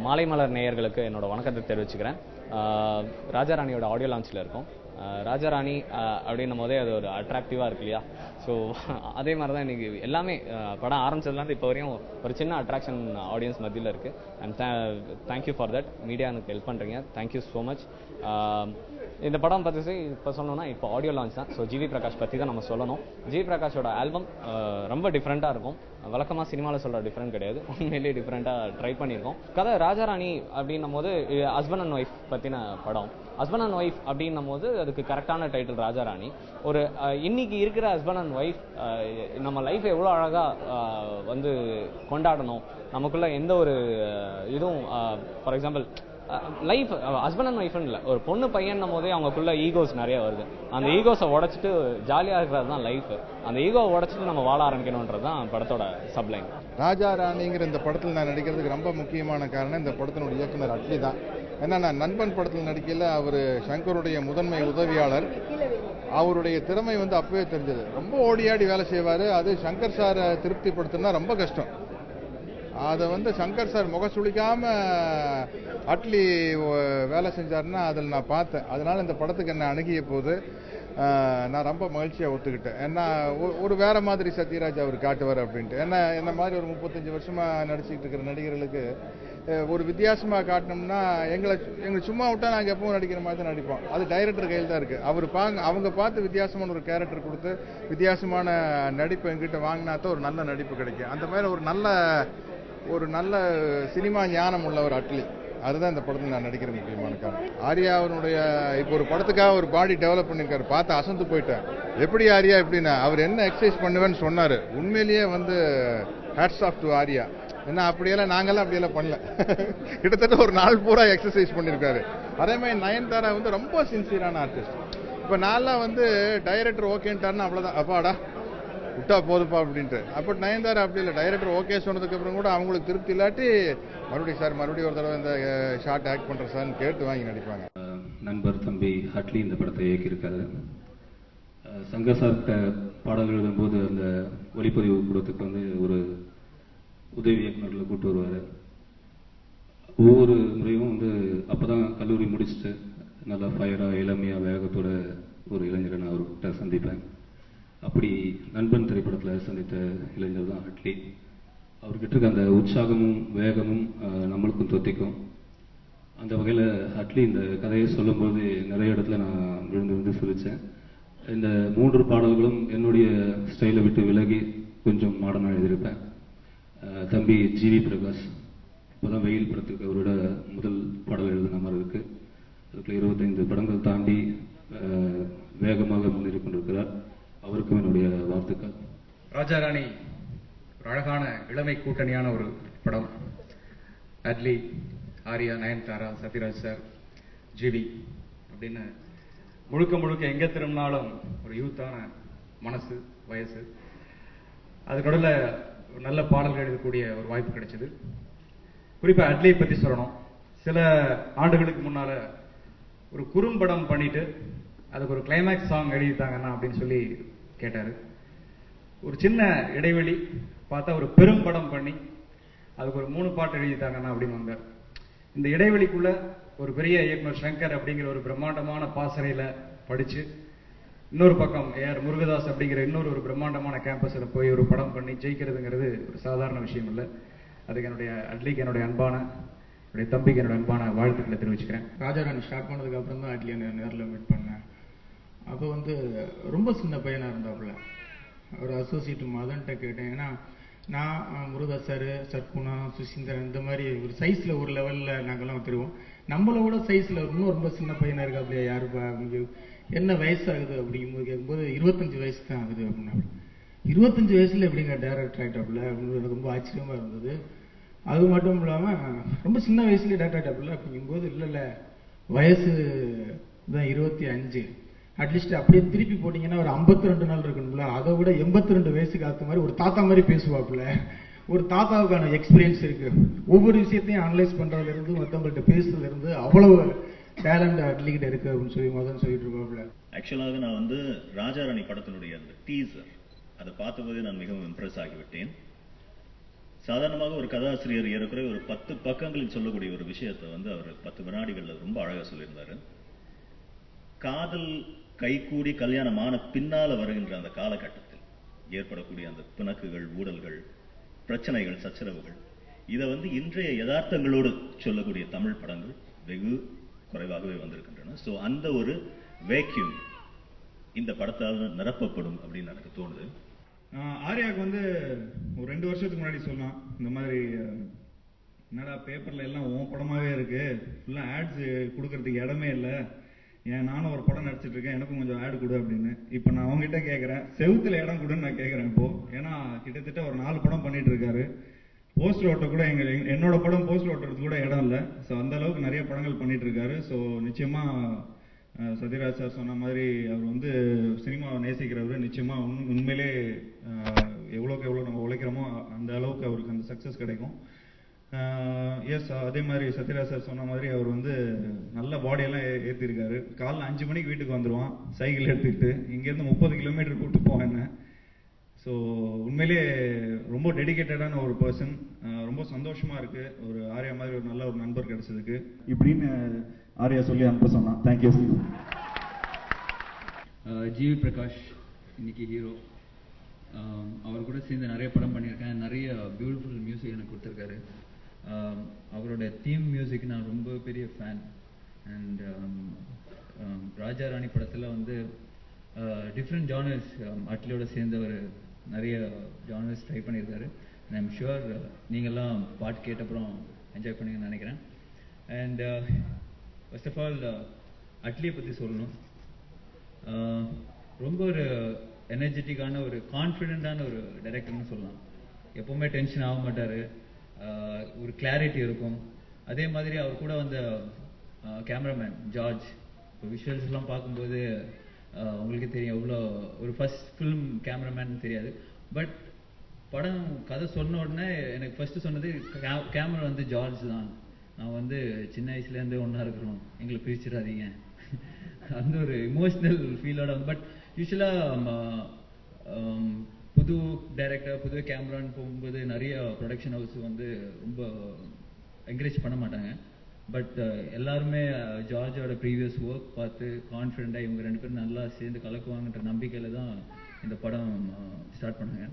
மாலை மலர் நேயர்களுக்கு என்னோட வணக்கத்தை தெரிவிச்சுக்கிறேன். ராஜாராணியோட ஆடியோ லான்ச்சில் இருக்கும். ராஜாராணி அப்படின்னும் போதே அது ஒரு அட்ராக்டிவாக இருக்கு இல்லையா? ஸோ அதே மாதிரி தான் இன்றைக்கி எல்லாமே படம் ஆரம்பிச்சதுலேருந்து இப்போ வரையும் ஒரு சின்ன அட்ராக்ஷன் ஆடியன்ஸ் மத்தியில் இருக்குது. And thank you for that. Media எனக்கு ஹெல்ப் பண்ணுறீங்க. Thank you so much. இந்த படம் பற்றி இப்போ சொன்னோன்னா இப்போ ஆடியோ லான்ச் தான். ஸோ ஜிவி பிரகாஷ் பற்றி தான் நம்ம சொல்லணும். ஜிவி பிரகாஷோட ஆல்பம் ரொம்ப டிஃப்ரெண்ட்டாக இருக்கும். வழக்கமாக சினிமாவில் சொல்கிற டிஃப்ரெண்ட் கிடையாது, உண்மையிலேயே டிஃப்ரெண்ட்டாக ட்ரை பண்ணியிருக்கோம். கதை ராஜாராணி அப்படின்னும் போது ஹஸ்பண்ட் அண்ட் ஒய்ஃப் பற்றின படம். ஹஸ்பண்ட் அண்ட் ஒய்ஃப் அப்படின்னும் போது அதுக்கு கரெக்டான டைட்டில் ராஜாராணி. ஒரு இன்னைக்கு இருக்கிற ஹஸ்பண்ட் அண்ட் ஒய்ஃப் நம்ம லைஃப் எவ்வளோ அழகாக வந்து கொண்டாடணும், நமக்குள்ள எந்த ஒரு இதுவும் for example life husband and ஒய்ஃப்னு இல்லை, ஒரு பொண்ணு பையன்னும் போதே அவங்களுக்குள்ள ஈகோஸ் நிறைய வருது. அந்த ஈகோஸை உடைச்சிட்டு ஜாலியாக இருக்கிறது தான் லைஃப். அந்த ஈகோவை உடைச்சிட்டு நம்ம வாழ ஆரம்பிக்கணுன்றது தான் படத்தோட சப்லைன். ராஜாராணிங்கிற இந்த படத்தில் நான் நடிக்கிறதுக்கு ரொம்ப முக்கியமான காரணம் இந்த படத்தினுடைய இயக்குனர் அட்லி தான். ஏன்னா நான் நண்பன் படத்தில் நடிக்கல, அவர் சங்கருடைய முதன்மை உதவியாளர். அவருடைய திறமை வந்து அப்பவே தெரிஞ்சது. ரொம்ப ஓடியாடி வேலை செய்வார். அது சங்கர் சாரை திருப்திப்படுத்தினா ரொம்ப கஷ்டம். அதை வந்து சங்கர் சார் முகசுளிக்காம அட்லி வேலை செஞ்சாருன்னா அதில் நான் பார்த்தேன். அதனால இந்த படத்துக்கு என்ன அணுகிய போது நான் ரொம்ப மகிழ்ச்சியாக ஒத்துக்கிட்டேன். ஏன்னா ஒரு வேற மாதிரி சத்யராஜ் அவர் காட்டுவார் அப்படின்ட்டு. ஏன்னா என்ன மாதிரி ஒரு 35 வருஷமாக நடிச்சுக்கிட்டு இருக்கிற நடிகர்களுக்கு ஒரு வித்தியாசமாக காட்டணும்னா எங்களை சும்மா விட்டா நாங்கள் எப்பவும் நடிக்கிற மாதிரி தான் நடிப்போம். அது டைரக்டர் கையில் தான் இருக்குது. அவங்க பார்த்து வித்தியாசமான ஒரு கேரக்டர் கொடுத்து வித்தியாசமான நடிப்பு எங்கிட்ட வாங்கினா தான் ஒரு நல்ல நடிப்பு கிடைக்கும். அந்த மாதிரி ஒரு நல்ல சினிமா ஞானம் உள்ள ஒரு அட்லி. அதுதான் இந்த படத்தில் நான் நடிக்கிற முக்கியமான காரணம். ஆர்யா அவனுடைய இப்போ ஒரு படத்துக்காக ஒரு பாடி டெவலப் பண்ணியிருக்காரு. பார்த்து அசந்து போயிட்டேன். எப்படி ஆர்யா எப்படின்னா அவர் என்ன எக்ஸசைஸ் பண்ணுவேன்னு சொன்னார். உண்மையிலேயே வந்து ஹேட்ஸ் ஆஃப் டு ஆர்யா. ஏன்னா அப்படியெல்லாம் நாங்கள்லாம் அப்படியெல்லாம் பண்ணல. கிட்டத்தட்ட ஒரு நாள் பூரா எக்ஸசைஸ் பண்ணியிருக்காரு. அதே மாதிரி நயன்தாரா வந்து ரொம்ப சின்சியரான ஆர்டிஸ்ட். இப்போ நான்லாம் வந்து டைரக்டர் ஓகேன்ட்டாருன்னா அவ்வளோதான், அப்பாடா விட்டா போதுப்பா அப்படின்ட்டு. அப்போ நயன்தாரா அப்படி இல்லை. டைரக்டர் ஓகே சொன்னதுக்கு அப்புறம் கூட அவங்களுக்கு திருப்தி இல்லாட்டி மறுபடியும் ஒரு தடவை இந்த ஷார்ட் ஆக்ட் பண்ணுற சார்னு கேட்டு வாங்கி நடிப்பாங்க. நண்பர் தம்பி அட்லி இந்த படத்தை இயக்கியிருக்காரு. சங்கர் சார் பாடல்கள் எழுதும்போது அந்த ஒளிப்பதிவு கூடத்துக்கு வந்து ஒரு உதவி இயக்குநர்களை கூப்பிட்டு வருவார். ஒவ்வொரு முறையும் வந்து அப்போ தான் கல்லூரி முடிச்சுட்டு நல்லா ஃபயராக இளமையாக வேகத்தோட ஒரு இளைஞரை நான் அவர்கிட்ட சந்திப்பேன். அப்படி நண்பன் திரைப்படத்தில் சந்தித்த இளைஞர் தான் அட்லி. அவர்கிட்ட இருக்க அந்த உற்சாகமும் வேகமும் நம்மளுக்கும் தொத்திக்கும். அந்த வகையில் அட்லி இந்த கதையை சொல்லும்போது நிறைய இடத்துல நான் விழுந்து சிரித்தேன். இந்த 3 பாடல்களும் என்னுடைய ஸ்டைலை விட்டு விலகி கொஞ்சம் மாடர்னாக எழுதியிருப்பேன். தம்பி ஜிவி பிரகாஷ் இப்போதான் வெயில் படத்துக்கு அவரோட முதல் பாடல் எழுதின மாதிரி இருக்குது. அதுக்குள்ள 25 படங்கள் தாண்டி வேகமாக முன்னேறி கொண்டிருக்கிறார். அவருக்கும் என்னுடைய வாழ்த்துக்கள். ராஜாராணி ஒரு அழகான இளமை கூட்டணியான ஒரு படம். அட்லி, ஆர்யா, நயன்தாரா, சத்யராஜ் சார், ஜிவி அப்படின்னு முழுக்க எங்கே திரும்பினாலும் ஒரு யூத்தான மனசு வயசு. அதுக்கடல ஒரு நல்ல பாடல்கள் எழுதக்கூடிய ஒரு வாய்ப்பு கிடைச்சது. குறிப்பாக அட்லியை பற்றி சொல்லணும். சில ஆண்டுகளுக்கு முன்னால் ஒரு குறும்படம் பண்ணிட்டு அதுக்கு ஒரு கிளைமேக்ஸ் சாங் எழுதிட்டாங்கன்னா அப்படின்னு சொல்லி கேட்டார். ஒரு சின்ன இடைவெளி பார்த்தா ஒரு பெரும் படம் பண்ணி அதுக்கு ஒரு 3 பாட்டு எழுதிட்டாங்கன்னா அப்படின்னு வந்தார். இந்த இடைவெளிக்குள்ள ஒரு பெரிய இயக்குனர் சங்கர் அப்படிங்கிற ஒரு பிரம்மாண்டமான பாசறையில் படித்து இன்னொரு பக்கம் ஏஆர் முருகதாஸ் அப்படிங்கிற இன்னொரு பிரம்மாண்டமான கேம்பஸில் போய் ஒரு படம் பண்ணி ஜெயிக்கிறதுங்கிறது ஒரு சாதாரண விஷயம் இல்லை. அதுக்கு அட்லிக்கு என்னுடைய தம்பிக்கு என்னோட அன்பான வாழ்த்துக்களை தெரிவிச்சுக்கிறேன். ராஜாராணி ஸ்டார்ட் பண்ணதுக்கு அப்புறம் தான் அட்லியை நேரில் மீட் பண்ணேன். அப்போ வந்து ரொம்ப சின்ன பையனாக இருந்தாப்புல. ஒரு அசோசியேட் மதன்கிட்ட கேட்டேன். ஏன்னா நான் முருகதாஸ் சார், சர்க்குணா, சுசீந்திரன் இந்த மாதிரி ஒரு சைஸில் ஒரு லெவலில் நாங்கள்லாம் தெரிவோம். நம்மளோட சைஸில் இன்னும் ரொம்ப சின்ன பையனாக இருக்காப்புலையா யாருப்பா என்ன வயசாகுது அப்படிங்கும்போது கேட்கும்போது 25 வயசு தான் ஆகுது அப்படின்னா. 25 வயசுல எப்படிங்க டேரக்டர் ஆகிட்டாப்புல அப்படின்னு எனக்கு ரொம்ப ஆச்சரியமாக இருந்தது. அது மட்டும் இல்லாமல் ரொம்ப சின்ன வயசுலேயே டேரக்டர் ஆகிட்டாப்புல அப்படிங்கும்போது இல்லை வயசு தான் 25. அட்லீஸ்ட் அப்படியே திருப்பி போட்டிங்கன்னா ஒரு 52 நாள் இருக்கணும்ல. அதை விட 82 வயசுக்கு ஆத்த மாதிரி ஒரு தாத்தா மாதிரி பேசுவாப்புல. ஒரு தாத்தாவுக்கான எக்ஸ்பீரியன்ஸ் இருக்கு. ஒவ்வொரு விஷயத்தையும் அனலைஸ் பண்றதுலேருந்து மற்றவங்கள்ட்ட பேசுறதுலேருந்து அவ்வளவு டேலண்ட் அட்லிகிட்ட இருக்கு அப்படின்னு சொல்லி சொல்லிட்டு இருப்பாப்புல. ஆக்சுவலாக நான் வந்து ராஜாராணி படத்தினுடைய அந்த டீசர் அதை பார்த்தபோது நான் மிகவும் இம்ப்ரெஸ் ஆகிவிட்டேன். சாதாரணமாக ஒரு கதாசிரியர் ஏறக்குறைய ஒரு 10 பக்கங்களில் சொல்லக்கூடிய ஒரு விஷயத்தை வந்து அவர் 10 வினாடிகள்ல ரொம்ப அழகா சொல்லியிருந்தாரு. காதல் கைகூடி கல்யாணமான பின்னால வருகின்ற அந்த காலகட்டத்தில் ஏற்படக்கூடிய அந்த பிணக்குகள், ஊடல்கள், பிரச்சனைகள், சச்சரவுகள், இதை வந்து இன்றைய யதார்த்தங்களோடு சொல்லக்கூடிய தமிழ் படங்கள் வெகு குறைவாகவே வந்திருக்கின்றன. ஸோ அந்த ஒரு வேக்யூம் இந்த படத்தால் நிரப்பப்படும் அப்படின்னு எனக்கு தோணுது. ஆர்யாவுக்கு வந்து ஒரு 2 வருஷத்துக்கு முன்னாடி சொல்லலாம், இந்த மாதிரி என்னடா பேப்பர்ல எல்லாம் உன் படமாவே இருக்கு, ஃபுல்லாக ஆட்ஸ் கொடுக்கறதுக்கு இடமே இல்லை, ஏன் நானும் ஒரு படம் நடிச்சிட்டு இருக்கேன், எனக்கும் கொஞ்சம் ஆடு கொடு அப்படின்னு. இப்போ நான் அவங்ககிட்ட கேட்குறேன், செவுத்துல இடம் கொடுன்னு நான் கேட்குறேன் இப்போ. ஏன்னா கிட்டத்தட்ட ஒரு 4 படம் பண்ணிட்டு இருக்காரு. போஸ்டர் ஓட்ட கூட என்னோட படம் போஸ்டர் ஓட்டுறதுக்கு கூட இடம் இல்லை. ஸோ அந்த அளவுக்கு நிறைய படங்கள் பண்ணிட்டு இருக்காரு. ஸோ நிச்சயமா சத்யராஜ் சார் சொன்ன மாதிரி அவர் வந்து சினிமாவை நேசிக்கிறவர். நிச்சயமா உண்மையிலே எவ்வளோக்கு எவ்வளோ நம்ம உழைக்கிறோமோ அந்த அளவுக்கு அவருக்கு அந்த சக்ஸஸ் கிடைக்கும். எஸ், அதே மாதிரி சத்யராஜ் சார் சொன்ன மாதிரி அவர் வந்து நல்ல பாடியெல்லாம் ஏற்றிருக்காரு. காலைல 5 மணிக்கு வீட்டுக்கு வந்துடுவான் சைக்கிள் எடுத்துக்கிட்டு, இங்கேருந்து 30 கிலோமீட்டர் கூப்பிட்டு போவான் என்ன. ஸோ உண்மையிலே ரொம்ப டெடிக்கேட்டடான ஒரு பர்சன். ரொம்ப சந்தோஷமா இருக்கு ஒரு ஆர்யா மாதிரி ஒரு நல்ல ஒரு நண்பர் கிடைச்சதுக்கு இப்படின்னு ஆர்யா சொல்லி அனுப்ப சொன்னான். தேங்க்யூ. ஜிவி பிரகாஷ் இன்னைக்கு ஹீரோ. அவர் கூட சேர்ந்து நிறைய படம் பண்ணியிருக்கேன். நிறைய பியூட்டிஃபுல் மியூசிக் எனக்கு கொடுத்துருக்காரு. அவரோட தீம் மியூசிக் நான் ரொம்ப பெரிய ஃபேன். அண்ட் ராஜா ராணி படத்தில் வந்து டிஃப்ரெண்ட் ஜானர்ஸ் அட்லியோட சேர்ந்தவர் நிறைய ஜானர்ஸ் ட்ரை பண்ணியிருக்காரு. அண்ட் ஐம் ஷுர் நீங்கள்லாம் பாட்டு கேட்டப்புறம் என்ஜாய் பண்ணுங்கன்னு நினைக்கிறேன். அண்ட் ஃபர்ஸ்ட் ஆஃப் ஆல் அட்லியை பற்றி சொல்லணும். ரொம்ப ஒரு எனர்ஜெட்டிக்கான ஒரு கான்ஃபிடென்ட்டான ஒரு டைரக்டர்னு சொல்லலாம். எப்போவுமே டென்ஷன் ஆக மாட்டார். ஒரு கிளாரிட்டி இருக்கும். அதே மாதிரி அவர் கூட வந்த கேமராமேன் ஜார்ஜ், இப்போ விஷுவல்ஸ்லாம் பார்க்கும்போது உங்களுக்கு தெரியும் எவ்வளோ ஒரு ஃபர்ஸ்ட் ஃபிலிம் கேமராமேன் தெரியாது. பட் படம் கதை சொன்ன உடனே எனக்கு ஃபர்ஸ்ட் சொன்னது கேமரா வந்து ஜார்ஜ் தான். நான் வந்து சின்ன வயசுலேருந்தே ஒன்றா இருக்கிறோம், எங்களை பிரிச்சிடாதீங்க அந்த ஒரு இமோஷ்னல் ஃபீலோட. பட் யூஸ்வலாக புது டைரக்டர் புது கேமரான்னு போகும்போது நிறைய ப்ரொடக்ஷன் ஹவுஸ் வந்து ரொம்ப என்கரேஜ் பண்ண மாட்டாங்க. பட் எல்லாருமே ஜார்ஜோட ப்ரீவியஸ் ஒர்க் பார்த்து கான்ஃபிடென்ட்டாக இவங்க 2 பேரும் நல்லா சேர்ந்து கலக்குவாங்கன்ற நம்பிக்கையில் தான் இந்த படம் ஸ்டார்ட் பண்ணாங்க.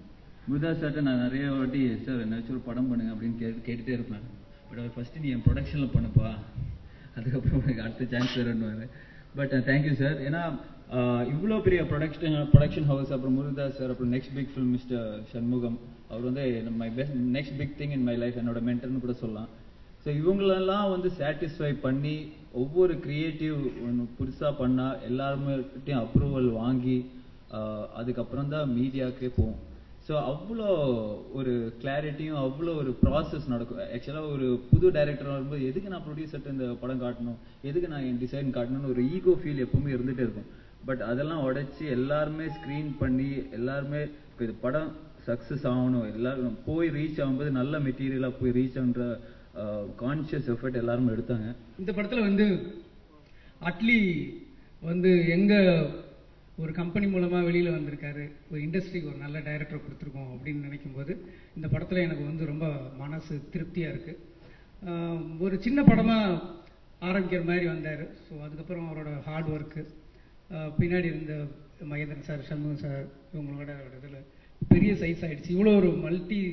முருதாஸ் சார்ட்ட நான் நிறைய வாட்டி சார் என்னாச்சும் ஒரு படம் பண்ணுங்க அப்படின்னு கேட்டுகிட்டே இருப்பேன். பட் அவர் ஃபஸ்ட்டு நீ என் ப்ரொடக்ஷனில் பண்ணுப்பா, அதுக்கப்புறம் எனக்கு அடுத்த சான்ஸ் தரணுவாரு. But thank you sir. ஏன்னா இவ்வளோ பெரிய ப்ரொடக்ஷன் ஹவுஸ், அப்புறம் முருதாஸ் சார், அப்புறம் next big film mister Shanmugam, அவர் வந்து my best next big thing in my life, என்னோட மென்டர்னு கூட சொல்லலாம். ஸோ இவங்களெல்லாம் வந்து சாட்டிஸ்ஃபை பண்ணி ஒவ்வொரு க்ரியேட்டிவ் ஒன்று புதுசாக பண்ணால் எல்லாருமேட்டையும் அப்ரூவல் வாங்கி அதுக்கப்புறம் தான் மீடியாவுக்கே போகும். ஸோ அவ்வளோ ஒரு கிளாரிட்டியும் அவ்வளோ ஒரு ப்ராசஸ் நடக்கும். ஆக்சுவலாக ஒரு புது டைரக்டர் வரும்போது எதுக்கு நான் ப்ரொடியூசர்கிட்ட இந்த படம் காட்டணும், எதுக்கு நான் என் டிசைன் காட்டணும்னு ஒரு ஈகோ ஃபீல் எப்பவுமே இருந்துகிட்டே இருக்கும். பட் அதெல்லாம் உடைச்சி எல்லாருமே ஸ்க்ரீன் பண்ணி எல்லாருமே இப்போ இது படம் சக்ஸஸ் ஆகணும், எல்லாரும் போய் ரீச் ஆகும்போது நல்ல மெட்டீரியலாக போய் ரீச் ஆகுன்ற கான்ஷியஸ் எஃபர்ட் எல்லாரும் எடுத்தாங்க. இந்த படத்தில் வந்து அட்லி வந்து எங்க ஒரு கம்பெனி மூலமாக வெளியில் வந்திருக்காரு, ஒரு இண்டஸ்ட்ரிக்கு ஒரு நல்ல டைரக்டர் கொடுத்துருக்கோம் அப்படின்னு நினைக்கும் போது இந்த படத்தில் எனக்கு வந்து ரொம்ப மனசு திருப்தியாக இருக்குது. ஒரு சின்ன படமாக ஆரம்பிக்கிற மாதிரி வந்தார். ஸோ அதுக்கப்புறம் அவரோட ஹார்ட் ஒர்க்கு, பின்னாடி இருந்த மகேந்திரன் சார், சண்முகம் சார், இவங்களோட இதில் பெரிய சைஸ் ஆகிடுச்சு. இவ்வளோ ஒரு மல்டி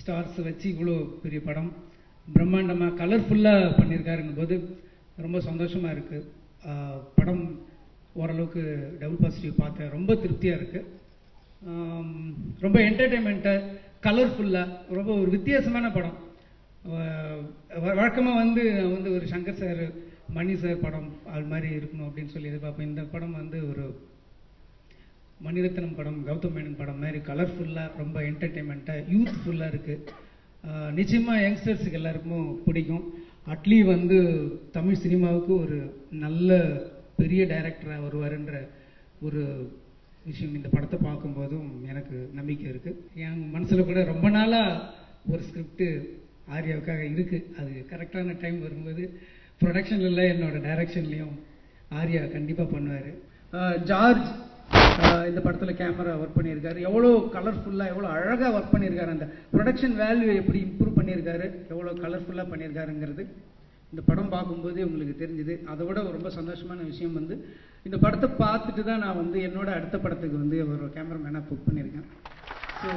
ஸ்டார்ஸ் வச்சு இவ்வளோ பெரிய படம் பிரம்மாண்டமாக கலர்ஃபுல்லாக பண்ணியிருக்காருங்கும் போது ரொம்ப சந்தோஷமாக இருக்குது. படம் ஓரளவுக்கு டபுள் பாசிட்டிவ் பார்த்தேன், ரொம்ப திருப்தியாக இருக்குது. ரொம்ப என்டர்டெயின்மெண்ட்டாக கலர்ஃபுல்லாக ரொம்ப ஒரு வித்தியாசமான படம். வழக்கமாக வந்து ஒரு சங்கர் சார் மணி சார் படம் அது மாதிரி இருக்கணும் அப்படின்னு சொல்லி எதிர்பார்ப்பேன். இந்த படம் வந்து ஒரு மணிரத்னம் படம், கௌதம் மேனன் படம் மாதிரி கலர்ஃபுல்லாக ரொம்ப என்டர்டெயின்மெண்ட்டாக யூத்ஃபுல்லாக இருக்குது. நிச்சயமாக யங்ஸ்டர்ஸுக்கு எல்லாருக்கும் பிடிக்கும். அட்லி வந்து தமிழ் சினிமாவுக்கு ஒரு நல்ல பெரிய டைரக்டராக வருவாருன்ற ஒரு விஷயம் இந்த படத்தை பார்க்கும்போதும் எனக்கு நம்பிக்கை இருக்குது. என் மனசில் கூட ரொம்ப நாளாக ஒரு ஸ்கிரிப்டு ஆர்யாவுக்காக இருக்குது. அது கரெக்டான டைம் வரும்போது ப்ரொடக்ஷனில் என்னோட டைரக்ஷன்லேயும் ஆர்யா கண்டிப்பாக பண்ணுவார். ஜார்ஜ் இந்த படத்தில் கேமரா ஒர்க் பண்ணியிருக்காரு, எவ்வளோ கலர்ஃபுல்லாக எவ்வளோ அழகாக ஒர்க் பண்ணியிருக்காரு, அந்த ப்ரொடக்ஷன் வேல்யூ எப்படி இம்ப்ரூவ் பண்ணியிருக்காரு, எவ்வளோ கலர்ஃபுல்லாக பண்ணியிருக்காருங்கிறது இந்த படம் பார்க்கும்போதே உங்களுக்கு தெரிஞ்சுது. அதை விட ரொம்ப சந்தோஷமான விஷயம் வந்து இந்த படத்தை பார்த்துட்டு தான் நான் வந்து என்னோட அடுத்த படத்துக்கு வந்து ஒரு கேமராமேனாக புக் பண்ணியிருக்கேன். ஸோ